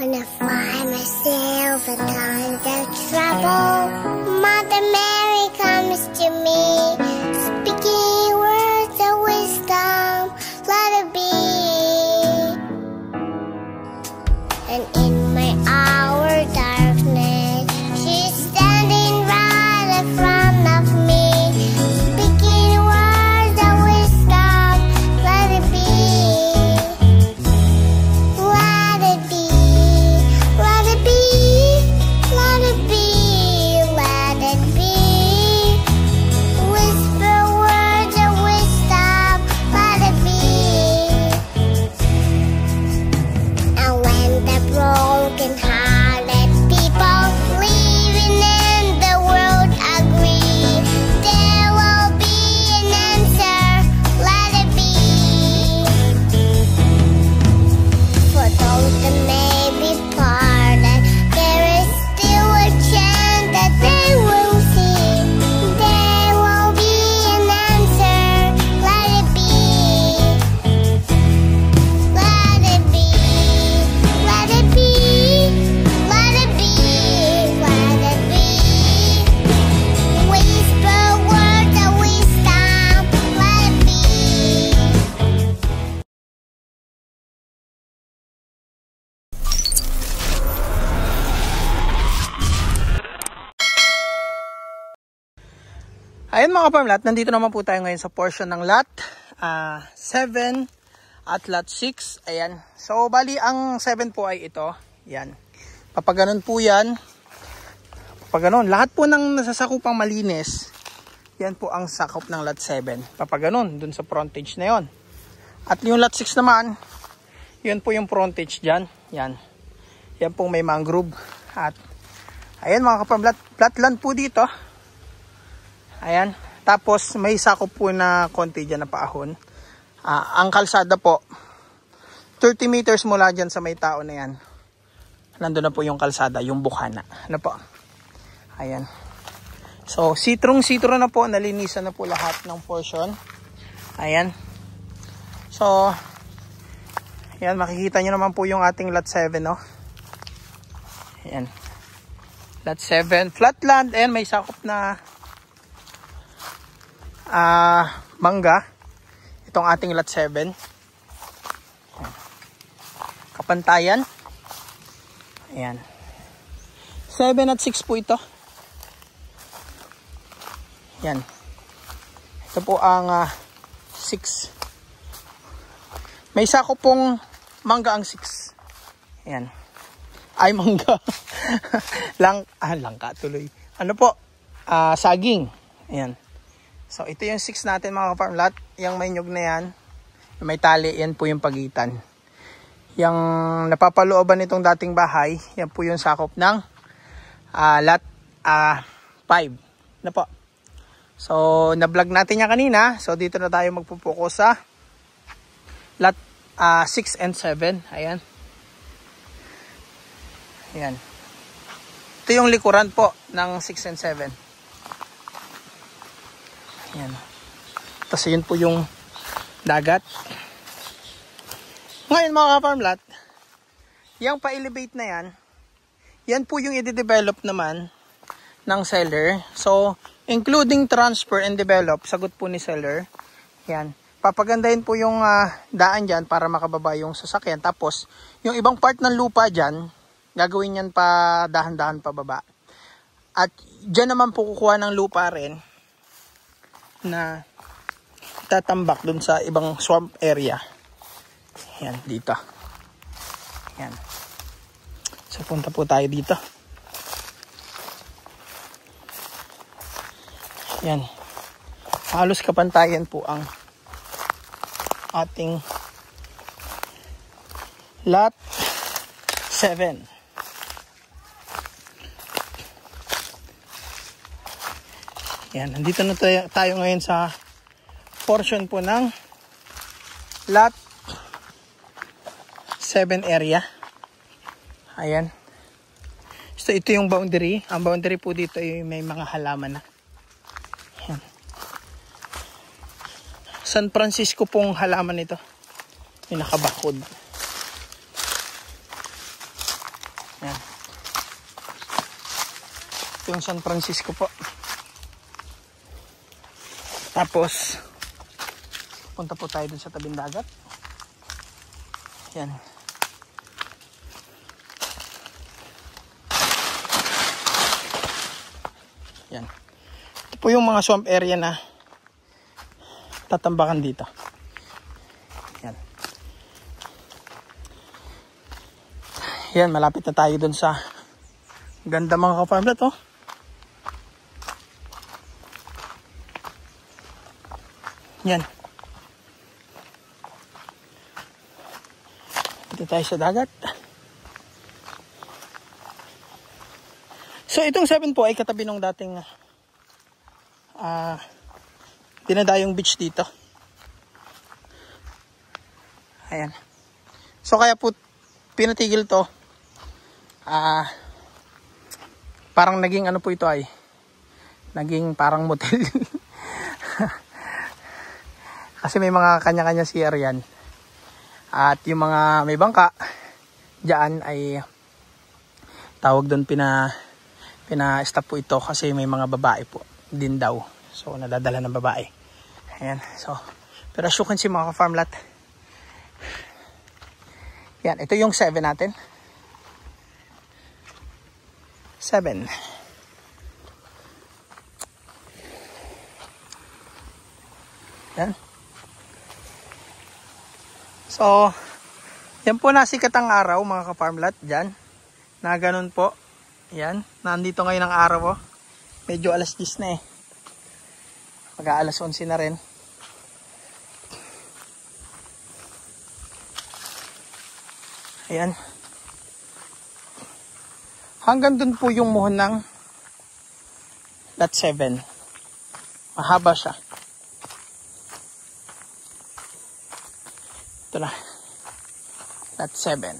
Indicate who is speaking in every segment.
Speaker 1: When I find myself in times of trouble, Mother Mary comes to me, speaking words of wisdom, let it be. And in my hour darkness, she's standing right in front of me, speaking words of wisdom, let it be. Let it be, let it be, let it be, let it be. Whisper words of wisdom, let it be. And when the broken-hearted people living in the world agree, there will be an answer, let it be. For those that may be pardoned, there is still a chance that they will see. There will be an answer, let it be. Let it be, let it be, let it be, let it be. Whisper words of wisdom, let it be.
Speaker 2: Ayan mga kaparmlat, nandito naman po tayo ngayon sa portion ng lot 7 at lot 6. Ayan. So, bali ang 7 po ay ito. Yan. Papaganon po yan. Papaganon. Lahat po ng nasasakupang malinis, yan po ang sakop ng lot 7. Papaganon, dun sa frontage na yon. At yung lot 6 naman, yun po yung frontage dyan. Yan. Yan po may mangrove. At, ayan mga kaparmlat, flatland po dito. Ayan. Tapos may sakop po na konti dyan na paahon. Ang kalsada po, 30 meters mula dyan sa may tao na yan. Nandun na po yung kalsada, yung bukana. Ano po? Ayan. So, sitrong-sitro na po. Nalinisan na po lahat ng portion. Ayan. So, ayan. Makikita nyo naman po yung ating lot 7, no? Ayan. Lot 7. Flatland. Ayan, may sakop na mangga. Itong ating lot 7. Kapantayan. Ayan. 7 at 6 po ito. Ayan. Ito po ang 6. May sako pong mangga ang 6. Ayan. Ay, mangga. Langka tuloy. Ano po? Saging. Ayan. So, ito yung 6 natin mga kaparmlat. Yung may nyug na yan, may tali, yan po yung pagitan. Yung napapalooban nitong dating bahay, yan po yung sakop ng lot 5. Na po. So, na-vlog natin yan kanina. So, dito na tayo magpupokus sa lot 6 and 7. Ayan. Ayan. Ito yung likuran po ng 6 and 7. Yan. Tapos yun po yung dagat. Ngayon mga kaparmlat, yung pa-elevate na yan, yan po yung i-develop naman ng seller. So, including transfer and develop, sagot po ni seller. Yan. Papagandahin po yung daan dyan para makababa yung sasakyan. Tapos, yung ibang part ng lupa dyan, gagawin yan pa dahan-dahan pababa. At dyan naman po kukuha ng lupa rin na tatambak dun sa ibang swamp area. Yan, dito. Yan. So, punta po tayo dito. Yan. Halos kapantayan po ang ating lot 7. Yan, nandito na tayo ngayon sa portion po ng lot 7 area. Ayan. So, ito yung boundary. Ang boundary po dito ay may mga halaman na. Ayan. San Francisco pong halaman ito. Yung nakabakod. Ito yung San Francisco po. Tapos, punta po tayo dun sa tabing dagat. Yan. Yan. Ito po yung mga swamp area na tatambakan dito. Yan. Yan, malapit na tayo dun sa ganda mga ka-farmlet, oh. Yan. Dito tayo sa dagat. So itong 7 po ay katabi ng dating dinadayong beach dito. Ayan. So kaya po pinatigil to. Parang naging ano po ito ay naging parang motel. Kasi may mga kanya-kanya CR yan. At yung mga may bangka diyan ay tawag doon pina-stop po ito kasi may mga babae po din daw. So nadadala ng babae. Ayan. So pero as you can see mga ka-farmlet. Yan, ito yung 7 natin. 7. Yan. So, yan po nasikat ang araw mga ka-farmlet dyan. Na ganun po. Yan. Nandito ngayon ang araw po. Medyo alas 10 na eh. Mag-aalas 11 na rin. Ayan. Hanggang dun po yung muhon ng lot 7. Mahaba siya. Ito na. Lot 7.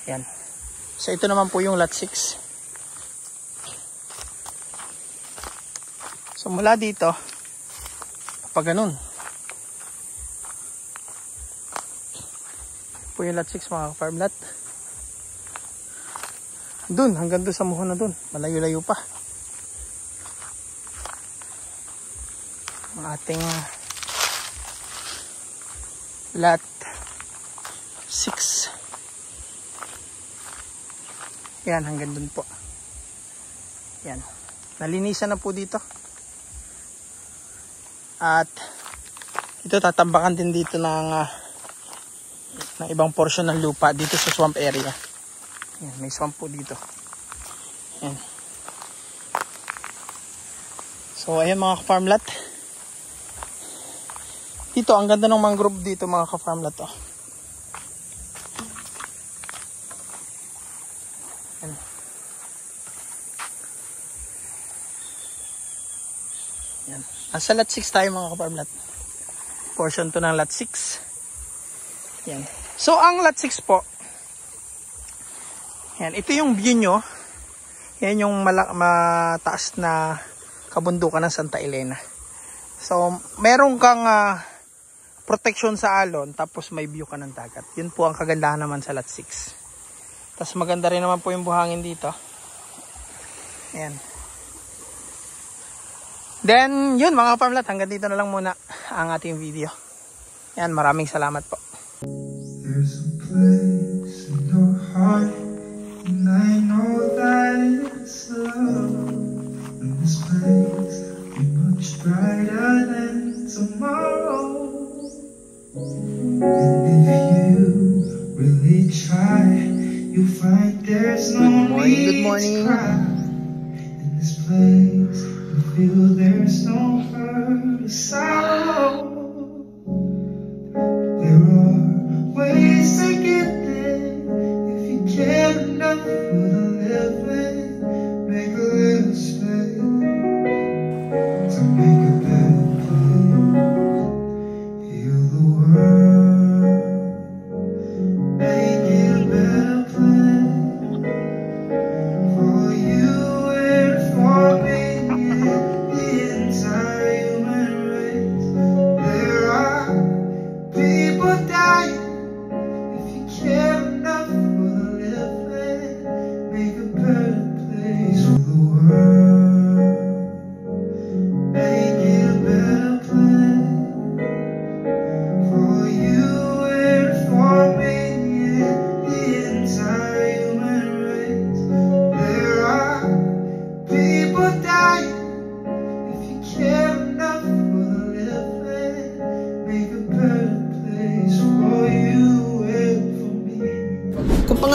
Speaker 2: Ayan. So ito naman po yung lot 6. So mula dito, pag ganun. Po yung lot 6 mga farm lot. Dun, hanggang dun sa muhon na dun. Malayo-layo pa. Ang ating lot 6. Yan, hanggang dun po. Yan. Nalinisan na po dito. At ito tatambakan din dito ng ibang portion ng lupa dito sa swamp area. Yan, may swamp po dito. Yan. So ayan mga ka-farmlet. Dito ang ganda ng mangrove dito mga ka-farmlet, oh. Yan. Yan. Nasa lot 6 tayo mga ka-farmlet. Portion to ng lot 6. Yan. So ang lot 6 po, yan, ito yung view nyo. Yan yung mataas na kabundukan ng Santa Elena. So meron kang protection sa alon, tapos may view ka ng dagat. Yun po ang kagandahan naman sa lot 6. Tapos maganda rin naman po yung buhangin dito. Yan. Then yun mga farmlet, hanggang dito na lang muna ang ating video. Yan, maraming salamat po.
Speaker 3: There's a place in your heart, and I know that it's love. And this place will be much brighter than tomorrow. And if you really try, you'll find there's no need to cry. In this place, you feel there's no hurt or sorrow. There are ways to get there if you care enough for the living. Make a little space to make a better place. Heal the world, make it a better place for you and for me and the entire human race.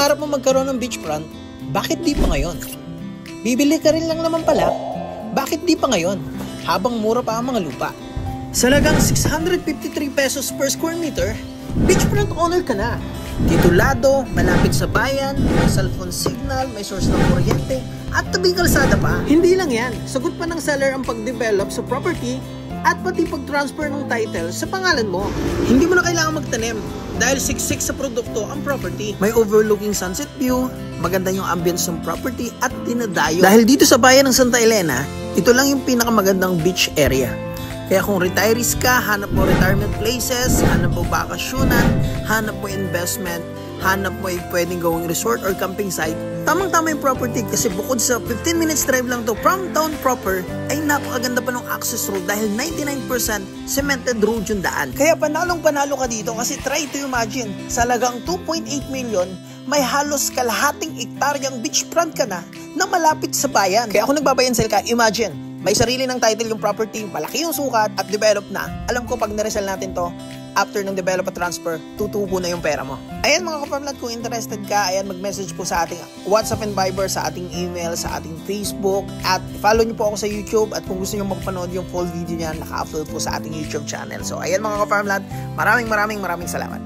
Speaker 2: pangarap mo magkaroon ng beachfront, bakit di pa ngayon? Bibili ka rin lang naman pala, bakit di pa ngayon? Habang mura pa ang mga lupa. Sa halagang 653 pesos per square meter, beachfront owner ka na. Titulado, malapit sa bayan, may cellphone signal, may source ng kuryente, at tabing kalsada pa. Hindi lang yan, sagot pa ng seller ang pag-develop sa property at pati pag-transfer ng title sa pangalan mo. Hindi mo na kailangan magtanim dahil siksik sa produkto ang property. May overlooking sunset view, maganda yung ambience ng property at dinadayo. Dahil dito sa bayan ng Santa Elena, ito lang yung pinakamagandang beach area. Kaya kung retirees ka, hanap mo retirement places, hanap mo bakasyonan, hanap mo investment, hanap mo pwedeng gawing resort or camping site, tamang-tama yung property kasi bukod sa 15 minutes drive lang to from town proper, ay napakaganda pa ng access road dahil 99% cemented road yung daan. Kaya panalong-panalo ka dito kasi try to imagine, sa halagang 2.8 million, may halos kalahating ektaryang beachfront ka na malapit sa bayan. Kaya kung nagbabayan sale ka, imagine, may sarili ng title yung property, malaki yung sukat at develop na. Alam ko pag naresell natin to, after ng develop at transfer, tutubo na yung pera mo. Ayan mga ka-farmland, kung interested ka, ayan mag-message po sa ating WhatsApp and Viber, sa ating email, sa ating Facebook, at follow nyo po ako sa YouTube, at kung gusto nyo mapanood yung full video niyan, naka-upload po sa ating YouTube channel. So ayan mga ka-farmland, maraming salamat.